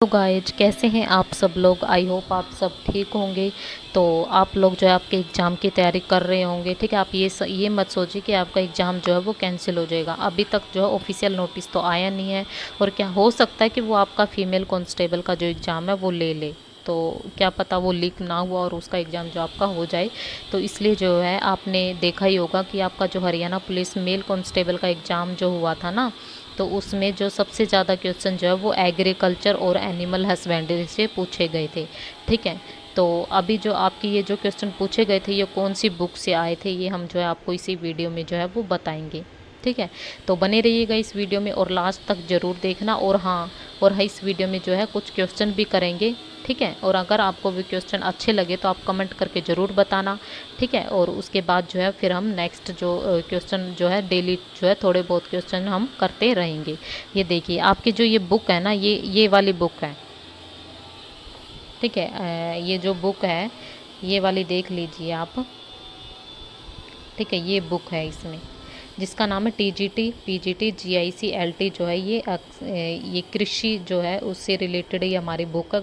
तो गाइज कैसे हैं आप सब लोग। आई होप आप सब ठीक होंगे। तो आप लोग जो है आपके एग्ज़ाम की तैयारी कर रहे होंगे। ठीक है, आप ये मत सोचिए कि आपका एग्ज़ाम जो है वो कैंसिल हो जाएगा। अभी तक जो है ऑफिशियल नोटिस तो आया नहीं है और क्या हो सकता है कि वो आपका फीमेल कांस्टेबल का जो एग्ज़ाम है वो ले ले। तो क्या पता वो लीक ना हुआ और उसका एग्ज़ाम जो आपका हो जाए। तो इसलिए जो है आपने देखा ही होगा कि आपका जो हरियाणा पुलिस मेल कांस्टेबल का एग्ज़ाम जो हुआ था ना, तो उसमें जो सबसे ज़्यादा क्वेश्चन जो है वो एग्रीकल्चर और एनिमल हस्बेंड्री से पूछे गए थे। ठीक है, तो अभी जो आपकी ये जो क्वेश्चन पूछे गए थे ये कौन सी बुक से आए थे, ये हम जो है आपको इसी वीडियो में जो है वो बताएंगे। ठीक है, तो बने रहिएगा इस वीडियो में और लास्ट तक ज़रूर देखना। और हाँ, इस वीडियो में जो है कुछ क्वेश्चन भी करेंगे। ठीक है, और अगर आपको भी क्वेश्चन अच्छे लगे तो आप कमेंट करके ज़रूर बताना। ठीक है, और उसके बाद जो है फिर हम नेक्स्ट जो क्वेश्चन जो है डेली जो है थोड़े बहुत क्वेश्चन हम करते रहेंगे। ये देखिए आपकी जो ये बुक है ना, ये वाली बुक है। ठीक है, ये जो बुक है ये वाली देख लीजिए आप। ठीक है, ये बुक है इसमें जिसका नाम है टीजीटी पीजीटी जीआईसी एलटी जो है ये कृषि जो है उससे रिलेटेड ही हमारी बुक है।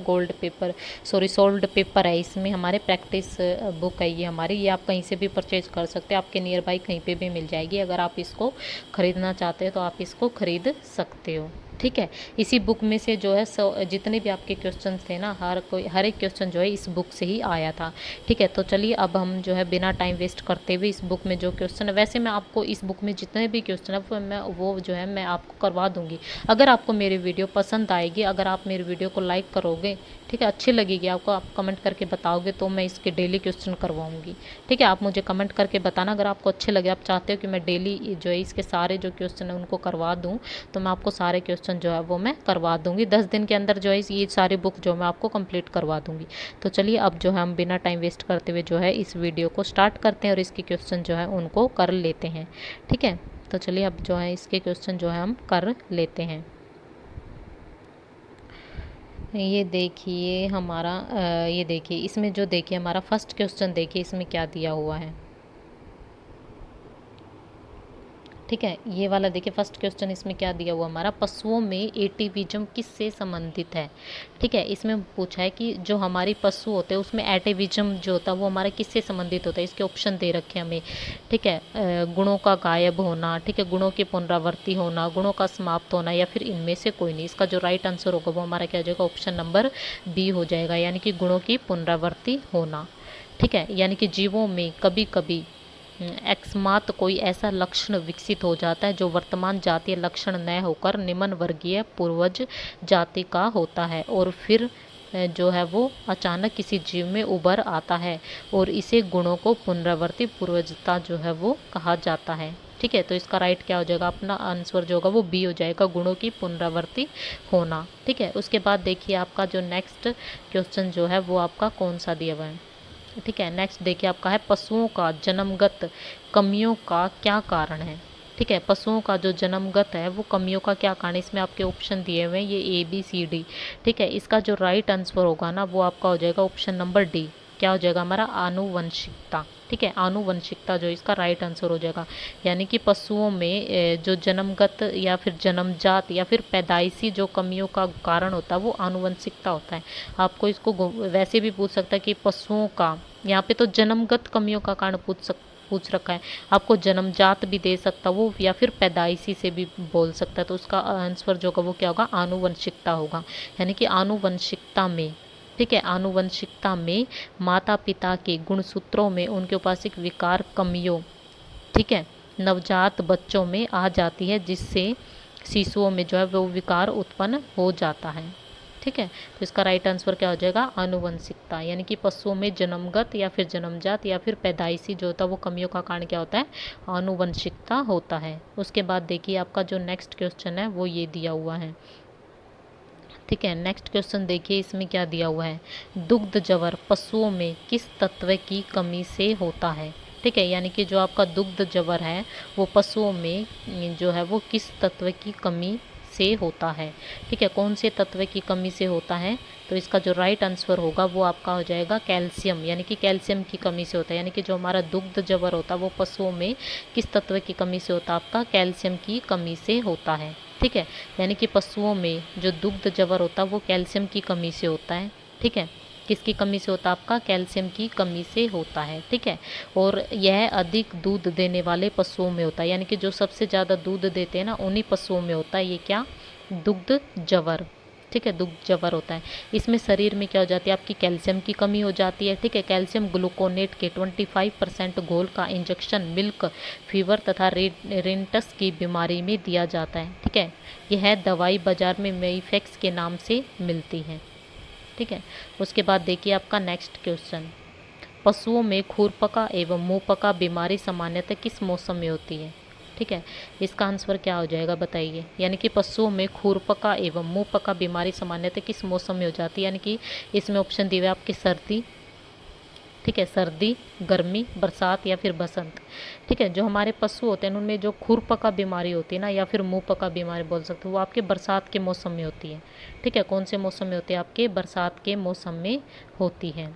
सोल्ड पेपर है इसमें हमारे प्रैक्टिस बुक है ये हमारी। ये आप कहीं से भी परचेज कर सकते हैं, आपके नियर बाई कहीं पे भी मिल जाएगी। अगर आप इसको ख़रीदना चाहते हैं तो आप इसको ख़रीद सकते हो। ठीक है, इसी बुक में से जो है जितने भी आपके क्वेश्चन थे ना, हर एक क्वेश्चन जो है इस बुक से ही आया था। ठीक है, तो चलिए अब हम जो है बिना टाइम वेस्ट करते हुए इस बुक में जो क्वेश्चन है, वैसे मैं आपको इस बुक में जितने भी क्वेश्चन है वो जो है मैं आपको करवा दूंगी। अगर आपको मेरी वीडियो पसंद आएगी, अगर आप मेरी वीडियो को लाइक करोगे, ठीक है, अच्छी लगेगी आपको, आप कमेंट करके बताओगे तो मैं इसके डेली क्वेश्चन करवाऊंगी। ठीक है, आप मुझे कमेंट करके बताना अगर आपको अच्छे लगे, आप चाहते हो कि मैं डेली जो है इसके सारे जो क्वेश्चन है उनको करवा दूँ, तो मैं आपको सारे क्वेश्चन जो है वो मैं करवा दूंगी। 10 दिन के अंदर जो है ये सारी बुक जो मैं आपको कंप्लीट करवा दूंगी। तो चलिए अब जो है हम बिना टाइम वेस्ट करते हुए जो है इस वीडियो को स्टार्ट करते हैं और इसके क्वेश्चन जो है उनको कर लेते हैं। ठीक है, तो चलिए अब जो है इसके क्वेश्चन जो है हम कर लेते हैं। ये देखिए हमारा ये देखिए इसमें जो देखिए हमारा फर्स्ट क्वेश्चन देखिए इसमें क्या दिया हुआ है। ठीक है, ये वाला देखिए फर्स्ट क्वेश्चन इसमें क्या दिया हुआ हमारा, पशुओं में एटिविज्म किससे संबंधित है। ठीक है, इसमें पूछा है कि जो हमारी पशु होते हैं उसमें एटिविज्म जो होता है वो हमारा किससे संबंधित होता है। इसके ऑप्शन दे रखे हैं हमें। ठीक है, गुणों का गायब होना, ठीक है, गुणों की पुनरावृत्ति होना, गुणों का समाप्त होना, या फिर इनमें से कोई नहीं। इसका जो राइट आंसर होगा वो हमारा क्या हो जाएगा, ऑप्शन नंबर बी हो जाएगा, यानी कि गुणों की पुनरावृत्ति होना। ठीक है, यानी कि जीवों में कभी कभी अकस्मात कोई ऐसा लक्षण विकसित हो जाता है जो वर्तमान जातीय लक्षण न होकर निम्न वर्गीय पूर्वज जाति का होता है और फिर जो है वो अचानक किसी जीव में उभर आता है और इसे गुणों को पुनरावर्ती पूर्वजता जो है वो कहा जाता है। ठीक है, तो इसका राइट क्या हो जाएगा, अपना आंसर जो होगा वो बी हो जाएगा, गुणों की पुनरावर्ती होना। ठीक है, उसके बाद देखिए आपका जो नेक्स्ट क्वेश्चन जो है वो आपका कौन सा दिया हुआ है। ठीक है, नेक्स्ट देखिए आपका है पशुओं का जन्मगत कमियों का क्या कारण है। ठीक है, पशुओं का जो जन्मगत है वो कमियों का क्या कारण है। इसमें आपके ऑप्शन दिए हुए हैं ये ABCD। ठीक है, इसका जो राइट आंसर होगा ना वो आपका हो जाएगा ऑप्शन नंबर डी। क्या हो जाएगा हमारा, आनुवंशिकता। ठीक है, आनुवंशिकता जो इसका राइट आंसर हो जाएगा, यानी कि पशुओं में जो जन्मगत या फिर जन्मजात या फिर पैदाइशी जो कमियों का कारण होता है वो आनुवंशिकता होता है। आपको इसको वैसे भी पूछ सकता है कि पशुओं का, यहाँ पे तो जन्मगत कमियों का कारण पूछ रखा है, आपको जन्मजात भी दे सकता वो या फिर पैदाइशी से भी बोल सकता है। तो उसका आंसर जो होगा वो क्या होगा, आनुवंशिकता होगा, यानी कि आनुवंशिकता में। ठीक है, आनुवंशिकता में माता पिता के गुणसूत्रों में उनके उपासिक विकार कमियों, ठीक है, नवजात बच्चों में आ जाती है जिससे शिशुओं में जो है वो विकार उत्पन्न हो जाता है। ठीक है, तो इसका राइट आंसर क्या हो जाएगा, आनुवंशिकता, यानी कि पशुओं में जन्मगत या फिर जन्मजात या फिर पैदाइशी जो होता है वो कमियों का कारण क्या होता है, आनुवंशिकता होता है। उसके बाद देखिए आपका जो नेक्स्ट क्वेश्चन है वो ये दिया हुआ है। ठीक है, नेक्स्ट क्वेश्चन देखिए इसमें क्या दिया हुआ है, दुग्ध जवर पशुओं में किस तत्व की कमी से होता है। ठीक है, यानी कि जो आपका दुग्ध जवर है वो पशुओं में जो है वो किस तत्व की कमी से होता है। ठीक है, कौन से तत्व की कमी से होता है, तो इसका जो राइट आंसर होगा वो आपका हो जाएगा कैल्शियम, यानी कि कैल्शियम की कमी से होता है। यानी कि जो हमारा दुग्ध जवर होता है वो पशुओं में किस तत्व की कमी से होता है, आपका कैल्शियम की कमी से होता है। ठीक है, यानी कि पशुओं में जो दुग्ध जवर होता है वो कैल्शियम की कमी से होता है। ठीक है, किसकी कमी से होता है? आपका कैल्शियम की कमी से होता है। ठीक है, और यह अधिक दूध देने वाले पशुओं में होता है, यानी कि जो सबसे ज़्यादा दूध देते हैं ना उन्हीं पशुओं में होता है ये क्या? दुग्ध जवर। ठीक है, दुग्ध जवर होता है। इसमें शरीर में क्या हो जाती है? आपकी कैल्शियम की कमी हो जाती है। ठीक है, कैल्शियम ग्लूकोनेट के 25% घोल का इंजेक्शन मिल्क फीवर तथा रेंटस की बीमारी में दिया जाता है। ठीक है, यह दवाई बाजार में मेइफेक्स के नाम से मिलती है। ठीक है, उसके बाद देखिए आपका नेक्स्ट क्वेश्चन, पशुओं में खुरपका एवं मुंहपका बीमारी सामान्यतः किस मौसम में होती है? ठीक है, इसका आंसर क्या हो जाएगा बताइए? यानी कि पशुओं में खुरपका एवं मुंहपका बीमारी सामान्यतः किस मौसम में हो जाती है? यानी कि इसमें ऑप्शन दिए हुए आपकी सर्दी, ठीक है, सर्दी, गर्मी, बरसात या फिर बसंत। ठीक है, जो हमारे पशु होते हैं उनमें जो खुरपका बीमारी होती है ना, या फिर मुंहपका बीमारी बोल सकते हो, वो आपके बरसात के मौसम में होती है। ठीक है, कौन से मौसम में होती है? आपके बरसात के मौसम में होती है।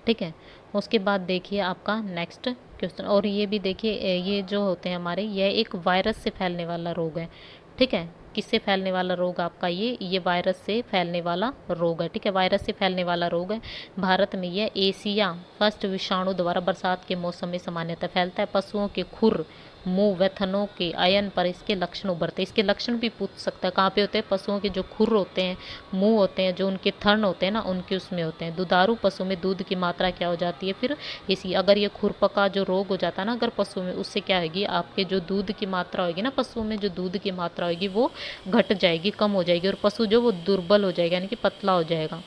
ठीक है, उसके बाद देखिए आपका नेक्स्ट क्वेश्चन, और ये भी देखिए ये जो होते हैं हमारे, यह एक वायरस से फैलने वाला रोग है। ठीक है, किससे फैलने वाला रोग आपका? ये वायरस से फैलने वाला रोग है। ठीक है, वायरस से फैलने वाला रोग है। भारत में यह एशिया फर्स्ट विषाणु द्वारा बरसात के मौसम में सामान्यतः फैलता है। पशुओं के खुर, मुंह व थनों के आयन पर इसके लक्षण उभरते हैं। इसके लक्षण भी पूछ सकता है, कहाँ पे होते हैं? पशुओं के जो खुर होते हैं, मुंह होते हैं, जो उनके थन होते हैं ना, उनके उसमें होते हैं। दुधारू पशु में दूध की मात्रा क्या हो जाती है? फिर इसी अगर ये खुरपका जो रोग हो जाता है ना अगर पशु में, उससे क्या होगी? आपके जो दूध की मात्रा होगी ना, पशुओं में जो दूध की मात्रा होगी वो घट जाएगी, कम हो जाएगी, और पशु जो वो दुर्बल हो जाएगा, यानी कि पतला हो जाएगा।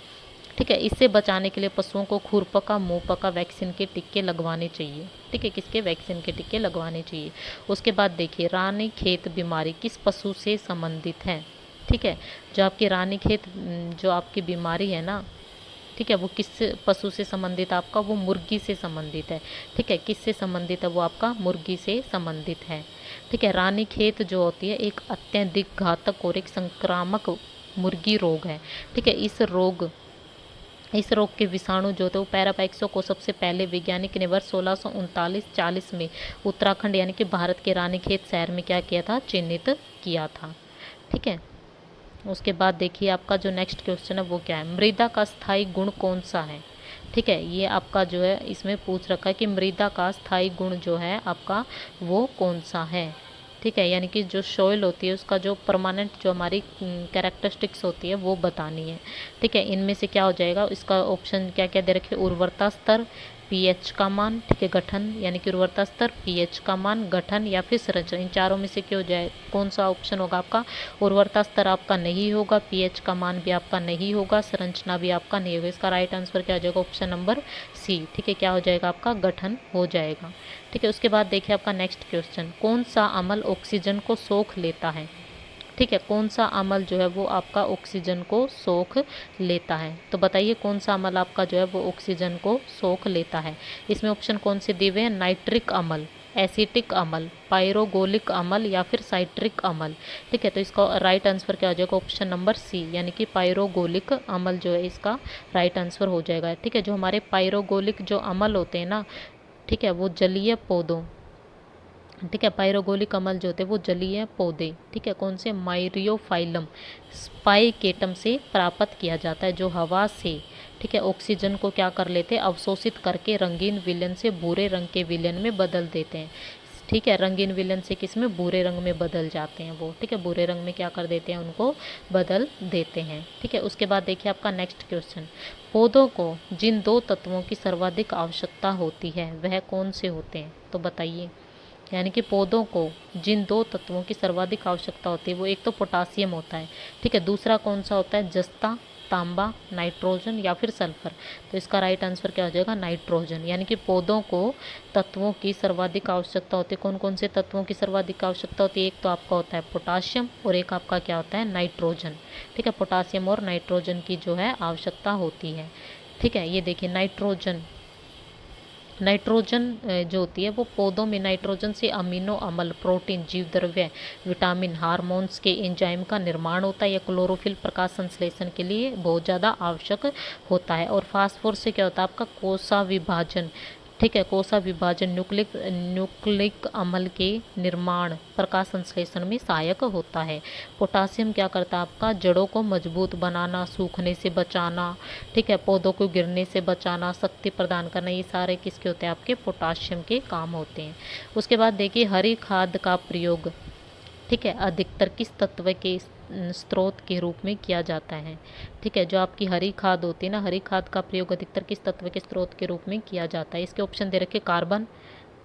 ठीक है, इससे बचाने के लिए पशुओं को खुरपका मुंहपका वैक्सीन के टीके लगवाने चाहिए। ठीक है, किसके? वैक्सीन के टीके लगवाने चाहिए। उसके बाद देखिए रानीखेत बीमारी किस पशु से संबंधित है? ठीक है, जो आपकी रानीखेत जो आपकी बीमारी है ना, ठीक है, वो किस पशु से संबंधित है? आपका वो मुर्गी से संबंधित है। ठीक है, किससे संबंधित है? वो आपका मुर्गी से संबंधित है। ठीक है, रानीखेत जो होती है एक अत्यधिक घातक और एक संक्रामक मुर्गी रोग है। ठीक है, इस रोग के विषाणु जो थे वो पैरापाइक्सो को सबसे पहले वैज्ञानिक ने वर्ष 1639-40 में उत्तराखंड यानी कि भारत के रानीखेत शहर में क्या किया था? चिन्हित किया था। ठीक है, उसके बाद देखिए आपका जो नेक्स्ट क्वेश्चन है वो क्या है? मृदा का स्थायी गुण कौन सा है? ठीक है, ये आपका जो है इसमें पूछ रखा है कि मृदा का स्थायी गुण जो है आपका वो कौन सा है? ठीक है, यानी कि जो सॉइल होती है उसका जो परमानेंट जो हमारी कैरेक्टरिस्टिक्स होती है वो बतानी है। ठीक है, इनमें से क्या हो जाएगा? इसका ऑप्शन क्या क्या दे रखे? उर्वरता स्तर, पीएच का मान, ठीक है, गठन, यानी कि उर्वरता स्तर, पीएच का मान, गठन या फिर संरचना, इन चारों में से क्या हो जाए? कौन सा ऑप्शन होगा आपका? उर्वरता स्तर आपका नहीं होगा, पीएच का मान भी आपका नहीं होगा, संरचना भी आपका नहीं होगा। इसका राइट आंसर क्या हो जाएगा? Option number C. ठीक है, क्या हो जाएगा? आपका गठन हो जाएगा। ठीक है, उसके बाद देखिए आपका नेक्स्ट क्वेश्चन, कौन सा अम्ल ऑक्सीजन को सोख लेता है? ठीक है, कौन सा अम्ल जो है वो आपका ऑक्सीजन को सोख लेता है? तो बताइए कौन सा अम्ल आपका जो है वो ऑक्सीजन को सोख लेता है? इसमें ऑप्शन कौन से दिए हुए हैं? नाइट्रिक अम्ल, एसिटिक अम्ल, पायरोगोलिक अम्ल या फिर साइट्रिक अम्ल। ठीक है, तो इसका राइट आंसर क्या हो जाएगा? ऑप्शन नंबर सी, यानी कि पायरोगोलिक अम्ल जो है इसका राइट आंसर हो जाएगा। ठीक है, जो हमारे पायरोगोलिक जो अम्ल होते हैं ना, ठीक है, वो जलीय पौधों, ठीक है, पायरोगोलिक अम्ल जो होते हैं वो जलीय पौधे, ठीक है, कौन से? माइरियोफाइलम स्पाइकेटम से प्राप्त किया जाता है, जो हवा से, ठीक है, ऑक्सीजन को क्या कर लेते हैं? अवशोषित करके रंगीन विलयन से भूरे रंग के विलयन में बदल देते हैं। ठीक है, रंगीन विलयन से किस में? भूरे रंग में बदल जाते हैं वो। ठीक है, भूरे रंग में क्या कर देते हैं? उनको बदल देते हैं। ठीक है, उसके बाद देखिए आपका नेक्स्ट क्वेश्चन, पौधों को जिन 2 तत्वों की सर्वाधिक आवश्यकता होती है वह कौन से होते हैं? तो बताइए, यानी कि पौधों को जिन 2 तत्वों की सर्वाधिक आवश्यकता होती है वो एक तो पोटासियम होता है, ठीक है, दूसरा कौन सा होता है? जस्ता, तांबा, नाइट्रोजन या फिर सल्फर। तो इसका राइट आंसर क्या हो जाएगा? नाइट्रोजन। यानी कि पौधों को तत्वों की सर्वाधिक आवश्यकता होती है। कौन कौन से तत्वों की सर्वाधिक आवश्यकता होती है? एक तो आपका होता है पोटाशियम और एक आपका क्या होता है? नाइट्रोजन। ठीक है, पोटासियम और नाइट्रोजन की जो है आवश्यकता होती है। ठीक है, ये देखिए नाइट्रोजन जो होती है वो पौधों में नाइट्रोजन से अमीनो अम्ल, प्रोटीन, जीवद्रव्य, विटामिन, हार्मोन्स के एंजाइम का निर्माण होता है। या क्लोरोफिल प्रकाश संश्लेषण के लिए बहुत ज़्यादा आवश्यक होता है। और फास्फोरस से क्या होता है? आपका कोशिका विभाजन, ठीक है, कोसा विभाजन न्यूक्लिक अम्ल के निर्माण, प्रकाश संश्लेषण में सहायक होता है। पोटासियम क्या करता है आपका, जड़ों को मजबूत बनाना, सूखने से बचाना, ठीक है, पौधों को गिरने से बचाना, शक्ति प्रदान करना, ये सारे किसके होते हैं आपके, पोटासियम के काम होते हैं। उसके बाद देखिए हरी खाद का प्रयोग, ठीक है, अधिकतर किस तत्व के स्रोत के रूप में किया जाता है। ठीक है, जो आपकी हरी खाद होती है ना, हरी खाद का प्रयोग अधिकतर किस तत्व के स्रोत के रूप में किया जाता है। इसके ऑप्शन दे रखे कार्बन,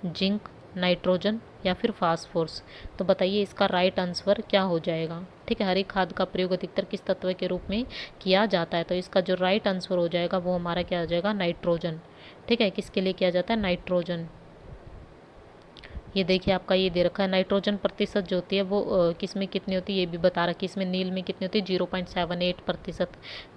जिंक, नाइट्रोजन या फिर फास्फोरस। तो बताइए इसका राइट आंसर क्या हो जाएगा। ठीक है, हरी खाद का प्रयोग अधिकतर किस तत्व के रूप में किया जाता है, तो इसका जो राइट आंसर हो जाएगा वो हमारा क्या हो जाएगा, नाइट्रोजन। ठीक है, किसके लिए किया जाता है, नाइट्रोजन। ये देखिए आपका ये दे रखा है, नाइट्रोजन प्रतिशत जो होती है वो किस में कितनी होती है ये भी बता रखी है। इसमें नील में कितनी होती है, 0.78%,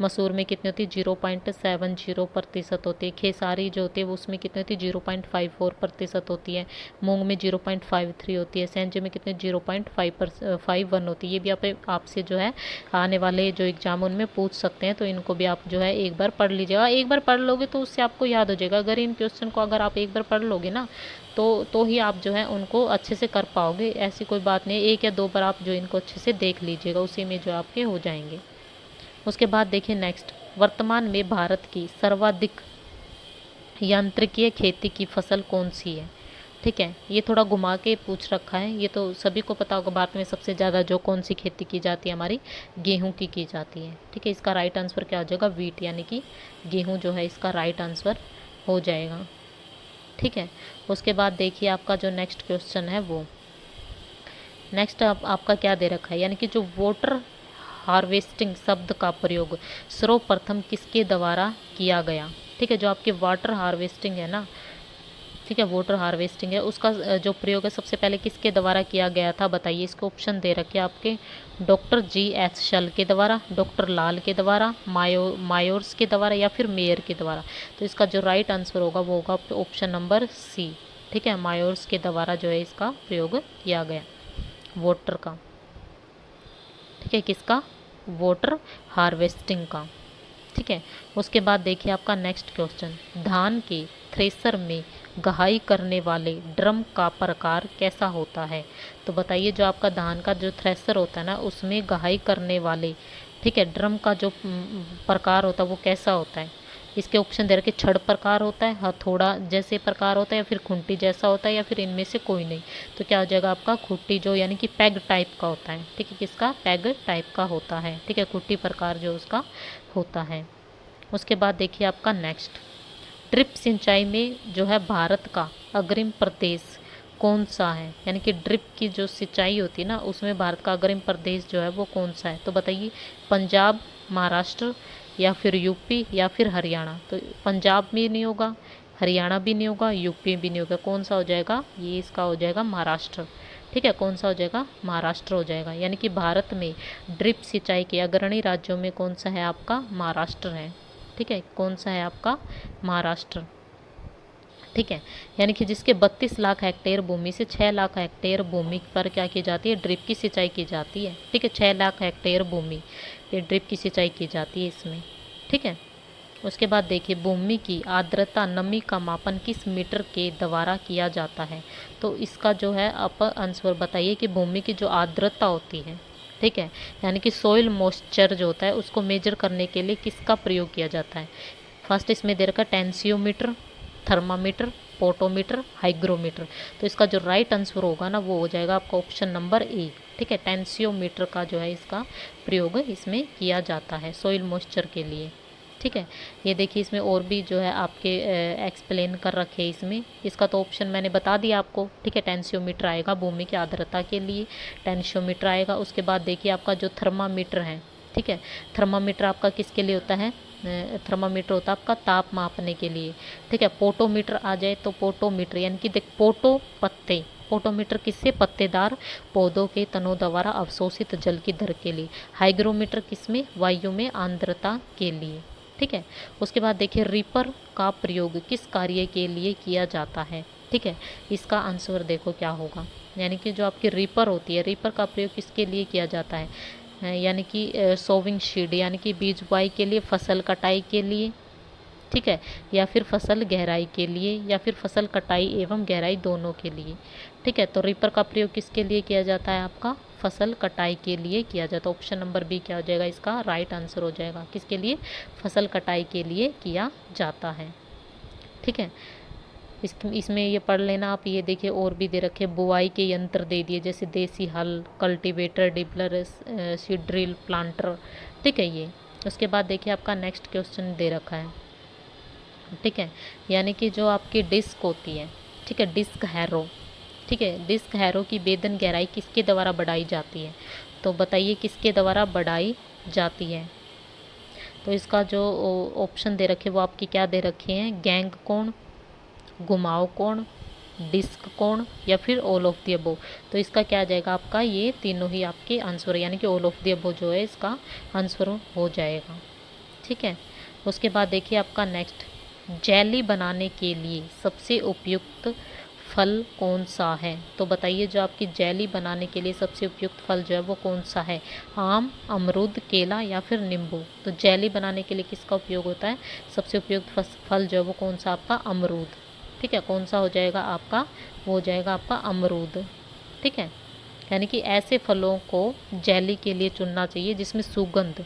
मसूर में कितनी होती है, 0.70% होती है, खेसारी जो होती है वो उसमें कितनी होती है, 0.54% होती है, मूंग में 0.53 होती है, सेंजे में कितने 0.51 होती है। ये भी आपसे जो है आने वाले जो एग्जाम उनमें पूछ सकते हैं, तो इनको भी आप जो है एक बार पढ़ लीजिएगा। एक बार पढ़ लोगे तो उससे आपको याद हो जाएगा। अगर इन क्वेश्चन को अगर आप एक बार पढ़ लोगे ना तो ही आप जो है उनको अच्छे से कर पाओगे। ऐसी कोई बात नहीं, एक या दो बार आप जो इनको अच्छे से देख लीजिएगा, उसी में जो आपके हो जाएंगे। उसके बाद देखिए नेक्स्ट, वर्तमान में भारत की सर्वाधिक यांत्रिकीय खेती की फसल कौन सी है। ठीक है, ये थोड़ा घुमा के पूछ रखा है, ये तो सभी को पता होगा। भारत में सबसे ज़्यादा जो कौन सी खेती की जाती है, हमारी गेहूं की जाती है। ठीक है, इसका राइट आंसर क्या हो जाएगा, वीट, यानी कि गेहूं जो है इसका राइट आंसर हो जाएगा। ठीक है, उसके बाद देखिए आपका जो नेक्स्ट क्वेश्चन है वो नेक्स्ट आपका क्या दे रखा है, यानी कि जो वाटर हार्वेस्टिंग शब्द का प्रयोग सर्वप्रथम किसके द्वारा किया गया। ठीक है, जो आपकी वाटर हार्वेस्टिंग है ना, ठीक है, वाटर हार्वेस्टिंग है, उसका जो प्रयोग है सबसे पहले किसके द्वारा किया गया था, बताइए। इसको ऑप्शन दे रखे आपके, डॉक्टर G.S. शल के द्वारा, डॉक्टर लाल के द्वारा, मायोर्स के द्वारा या फिर मेयर के द्वारा। तो इसका जो राइट आंसर होगा वो होगा ऑप्शन नंबर सी। ठीक है, मायोर्स के द्वारा जो है इसका प्रयोग किया गया वाटर का। ठीक है, किसका, वाटर हार्वेस्टिंग का। ठीक है, उसके बाद देखिए आपका नेक्स्ट क्वेश्चन, धान के थ्रेसर में गहाई करने वाले ड्रम का प्रकार कैसा होता है। तो बताइए जो आपका धान का जो थ्रेसर होता है ना, उसमें गहाई करने वाले, ठीक है, ड्रम का जो प्रकार होता है वो कैसा होता है। इसके ऑप्शन दे रखे, छड़ प्रकार होता है, हथौड़ा जैसे प्रकार होता है, या फिर खुंटी जैसा होता है, या फिर इनमें से कोई नहीं। तो क्या हो जाएगा आपका खुट्टी, जो यानी कि पैग टाइप का होता है। ठीक है, किसका, पैग टाइप का होता है। ठीक है, खुट्टी प्रकार जो उसका होता है। उसके बाद देखिए आपका नेक्स्ट, ड्रिप सिंचाई में जो है भारत का अग्रिम प्रदेश कौन सा है, यानी कि ड्रिप की जो सिंचाई होती है ना उसमें भारत का अग्रिम प्रदेश जो है वो कौन सा है। तो बताइए, पंजाब, महाराष्ट्र या फिर यूपी या फिर हरियाणा। तो पंजाब भी नहीं होगा, हरियाणा भी नहीं होगा, यूपी भी नहीं होगा, कौन सा हो जाएगा, ये इसका हो जाएगा महाराष्ट्र। ठीक है, कौन सा हो जाएगा, महाराष्ट्र हो जाएगा। यानी कि भारत में ड्रिप सिंचाई के अग्रणी राज्यों में कौन सा है आपका, महाराष्ट्र है। ठीक है, कौन सा है आपका, महाराष्ट्र। ठीक है, यानी कि जिसके 32 लाख हेक्टेयर भूमि से 6 लाख हेक्टेयर भूमि पर क्या की जाती है, ड्रिप की सिंचाई की जाती है। ठीक है, 6 लाख हेक्टेयर भूमि पे ड्रिप की सिंचाई की जाती है इसमें। ठीक है, उसके बाद देखिए, भूमि की आर्द्रता नमी का मापन किस मीटर के द्वारा किया जाता है। तो इसका जो है आप आंसर बताइए कि भूमि की जो आर्द्रता होती है, ठीक है, यानी कि सोइल मॉइस्चर जो होता है उसको मेजर करने के लिए किसका प्रयोग किया जाता है। फर्स्ट इसमें दे रखा टेंसियोमीटर, थर्मामीटर, पोटोमीटर, हाइग्रोमीटर। तो इसका जो राइट आंसर होगा ना वो हो जाएगा आपका ऑप्शन नंबर ए। ठीक है, टेंसियोमीटर का जो है इसका प्रयोग इसमें किया जाता है सोइल मॉइस्चर के लिए। ठीक है, ये देखिए इसमें और भी जो है आपके एक्सप्लेन कर रखे इसमें। इसका तो ऑप्शन मैंने बता दिया आपको। ठीक है, टेंसियोमीटर आएगा भूमि की आर्द्रता के लिए, टेंसियोमीटर आएगा। उसके बाद देखिए आपका जो थर्मामीटर है, ठीक है, थर्मामीटर आपका किसके लिए होता है, थर्मामीटर होता है आपका ताप मापने के लिए। ठीक है, पोटोमीटर आ जाए तो पोटोमीटर यानी कि देख पोटो पत्ते, पोटोमीटर किससे, पत्तेदार पौधों के तनों द्वारा अवशोषित जल की दर के लिए। हाइग्रोमीटर किसमें, वायु में आर्द्रता के लिए। ठीक है, उसके बाद देखिए रीपर का प्रयोग किस कार्य के लिए किया जाता है। ठीक है, इसका आंसर देखो क्या होगा, यानी कि जो आपकी रीपर होती है, रीपर का प्रयोग किसके लिए किया जाता है, यानी कि सोविंग शीड यानी कि बीज बुआई के लिए, फसल कटाई के लिए। ठीक है, या फिर फसल गहराई के लिए, या फिर फसल कटाई एवं गहराई दोनों के लिए। ठीक है, तो रीपर का प्रयोग किसके लिए किया जाता है? आपका फसल कटाई के लिए किया जाता है। ऑप्शन नंबर बी क्या हो जाएगा? इसका राइट आंसर हो जाएगा। किसके लिए? फसल कटाई के लिए किया जाता है। ठीक है, इसमें ये पढ़ लेना आप। ये देखिए और भी दे रखे, बुआई के यंत्र दे दिए, जैसे देसी हल, cultivator, dibbler, seed drill, planter. ठीक है ये। उसके बाद देखिए आपका नेक्स्ट क्वेश्चन दे रखा है। ठीक है, यानी कि जो आपकी डिस्क होती है, ठीक है, डिस्क हैरो, ठीक है, डिस्क हैरो की वेदन गहराई किसके द्वारा बढ़ाई जाती है? तो बताइए किसके द्वारा बढ़ाई जाती है? तो इसका जो ऑप्शन दे रखे वो आपकी क्या दे रखे हैं? गैंग कोण, घुमाव कोण, डिस्क कोण, या फिर ऑल ऑफ द अबोव। तो इसका क्या आ जाएगा आपका? ये तीनों ही आपके आंसर, यानी कि ऑल ऑफ द अबोव जो है इसका आंसर हो जाएगा। ठीक है, उसके बाद देखिए आपका नेक्स्ट, जेली बनाने के लिए सबसे उपयुक्त फल कौन सा है? तो बताइए जो आपकी जेली बनाने के लिए सबसे उपयुक्त फल जो है वो कौन सा है? आम, अमरूद, केला, या फिर नींबू। तो जेली बनाने के लिए किसका उपयोग होता है? सबसे उपयुक्त फल जो है वो कौन सा? आपका अमरूद। ठीक है, कौन सा हो जाएगा आपका? वो हो जाएगा आपका अमरूद। ठीक है, यानी कि ऐसे फलों को जेली के लिए चुनना चाहिए जिसमें सुगंध,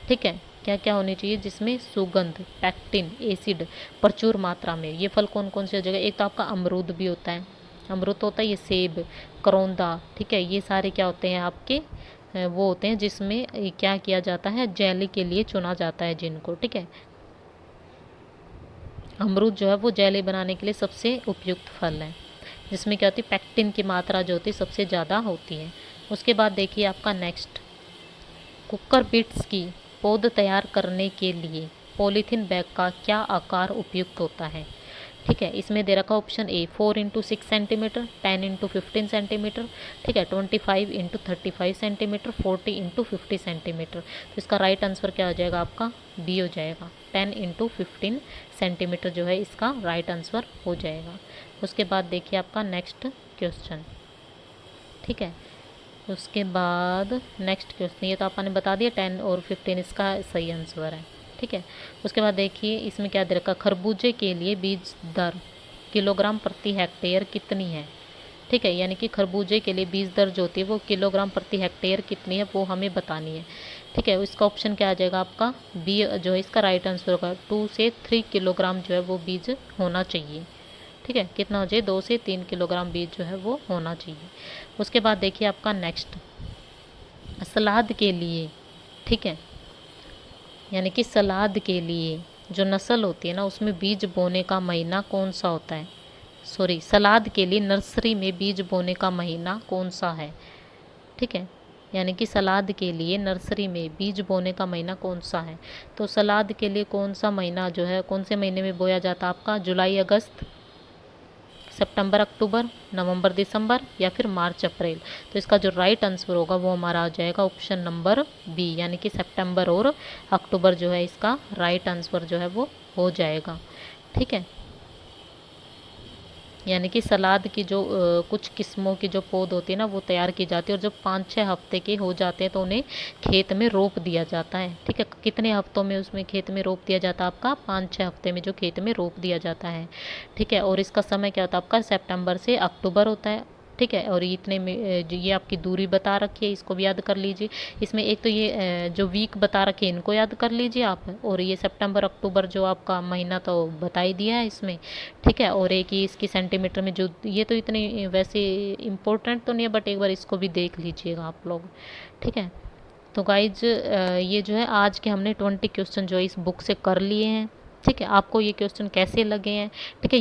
ठीक है, क्या क्या होनी चाहिए? जिसमें सुगंध, पैक्टिन, एसिड प्रचुर मात्रा में। ये फल कौन कौन से हो जाएगा? एक तो आपका अमरूद भी होता है, अमरूद तो होता है, ये सेब, करौंदा, ठीक है, ये सारे क्या होते हैं आपके? वो होते हैं जिसमें क्या किया जाता है? जेली के लिए चुना जाता है जिनको। ठीक है, अमरूद जो है वो जेली बनाने के लिए सबसे उपयुक्त फल है, जिसमें क्या होती है? पैक्टिन की मात्रा जो होती है सबसे ज़्यादा होती है। उसके बाद देखिए आपका नेक्स्ट, कुकर बिट्स की पौध तैयार करने के लिए पॉलीथीन बैग का क्या आकार उपयुक्त होता है? ठीक है, इसमें दे रखा option A 4x6 centimetre, 10x15 centimetre, ठीक है, 25x35 सेंटीमीटर, 40x50 सेंटीमीटर। तो इसका राइट आंसर क्या हो जाएगा आपका? बी हो जाएगा, 10x15 सेंटीमीटर जो है इसका राइट आंसर हो जाएगा। उसके बाद देखिए आपका नेक्स्ट क्वेश्चन। ठीक है, उसके बाद नेक्स्ट क्वेश्चन, ये तो आपने बता दिया 10 और 15 इसका सही आंसर है। ठीक है, उसके बाद देखिए इसमें क्या दे रखा? खरबूजे के लिए बीज दर किलोग्राम प्रति हेक्टेयर कितनी है? ठीक है, यानी कि खरबूजे के लिए बीज दर जो होती है वो किलोग्राम प्रति हेक्टेयर कितनी है वो हमें बतानी है। ठीक है, इसका ऑप्शन क्या आ जाएगा आपका? बी जो है इसका राइट आंसर होगा। 2 से 3 किलोग्राम जो है वो बीज होना चाहिए। ठीक है, कितना हो जाए? 2 से 3 किलोग्राम बीज जो है वो होना चाहिए। उसके बाद देखिए आपका नेक्स्ट, सलाद के लिए, ठीक है, यानी कि सलाद के लिए जो नस्ल होती है ना उसमें बीज बोने का महीना कौन सा होता है? सॉरी, सलाद के लिए नर्सरी में बीज बोने का महीना कौन सा है? ठीक है, यानी कि सलाद के लिए नर्सरी में बीज बोने का महीना कौन सा है? तो सलाद के लिए कौन सा महीना जो है, कौन से महीने में बोया जाता है आपका? जुलाई अगस्त, सितंबर अक्टूबर, नवंबर दिसंबर, या फिर मार्च अप्रैल। तो इसका जो राइट आंसर होगा वो हमारा आ जाएगा ऑप्शन नंबर बी, यानी कि सितंबर और अक्टूबर जो है इसका राइट आंसर जो है वो हो जाएगा। ठीक है, यानी कि सलाद की जो कुछ किस्मों की जो पौध होती है ना वो तैयार की जाती है, और जब 5-6 हफ्ते के हो जाते हैं तो उन्हें खेत में रोप दिया जाता है। ठीक है, कितने हफ्तों में उसमें खेत में रोप दिया जाता है आपका? 5-6 हफ्ते में जो खेत में रोप दिया जाता है। ठीक है, और इसका समय क्या होता है आपका? सितंबर से अक्टूबर होता है। ठीक है, और इतने में ये आपकी दूरी बता रखी है, इसको भी याद कर लीजिए। इसमें एक तो ये जो वीक बता रखे हैं इनको याद कर लीजिए आप, और ये सितंबर अक्टूबर जो आपका महीना तो बता ही दिया है इसमें। ठीक है, और एक ही इसकी सेंटीमीटर में जो, ये तो इतने वैसे इम्पोर्टेंट तो नहीं है बट एक बार इसको भी देख लीजिएगा आप लोग। ठीक है, तो गाइज ये जो है आज के हमने 20 क्वेश्चन जो है इस बुक से कर लिए हैं। ठीक है, आपको ये क्वेश्चन कैसे लगे हैं? ठीक है,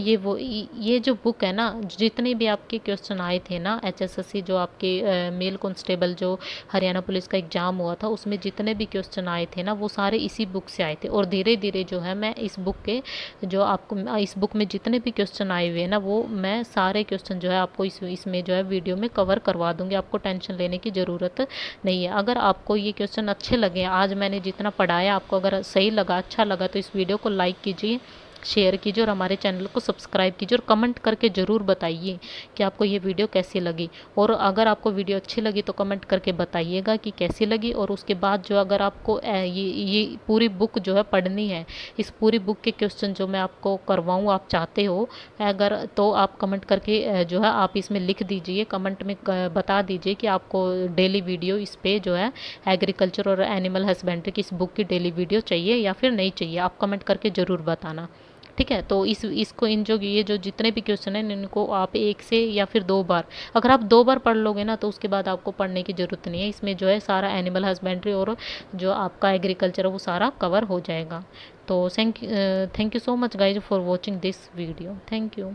ये जो बुक है ना, जितने भी आपके क्वेश्चन आए थे ना एचएसएससी जो आपके मेल कांस्टेबल जो हरियाणा पुलिस का एग्ज़ाम हुआ था उसमें जितने भी क्वेश्चन आए थे ना वो सारे इसी बुक से आए थे। और धीरे धीरे जो है मैं इस बुक के जो आपको इस बुक में जितने भी क्वेश्चन आए हुए हैं ना वो मैं सारे क्वेश्चन जो है आपको इसमें जो है वीडियो में कवर करवा दूँगी। आपको टेंशन लेने की ज़रूरत नहीं है। अगर आपको ये क्वेश्चन अच्छे लगे, आज मैंने जितना पढ़ाया आपको अगर सही लगा, अच्छा लगा, तो इस वीडियो को लाइक कीजिए, शेयर कीजिए और हमारे चैनल को सब्सक्राइब कीजिए और कमेंट करके ज़रूर बताइए कि आपको ये वीडियो कैसी लगी। और अगर आपको वीडियो अच्छी लगी तो कमेंट करके बताइएगा कि कैसी लगी। और उसके बाद जो अगर आपको ये पूरी बुक जो है पढ़नी है, इस पूरी बुक के क्वेश्चन जो मैं आपको करवाऊँ आप चाहते हो, अगर तो आप कमेंट करके जो है आप इसमें लिख दीजिए, कमेंट में बता दीजिए कि आपको डेली वीडियो इस पे जो है एग्रीकल्चर और एनिमल हस्बेंड्री की इस बुक की डेली वीडियो चाहिए या फिर नहीं चाहिए। आप कमेंट करके ज़रूर बताना, ठीक है। तो इसको इन जो ये जो जितने भी क्वेश्चन हैं इनको आप एक से या फिर दो बार, अगर आप दो बार पढ़ लोगे ना तो उसके बाद आपको पढ़ने की ज़रूरत नहीं है। इसमें जो है सारा एनिमल हस्बेंड्री और जो आपका एग्रीकल्चर है वो सारा कवर हो जाएगा। तो thank you so much guys for watching this video. Thank you.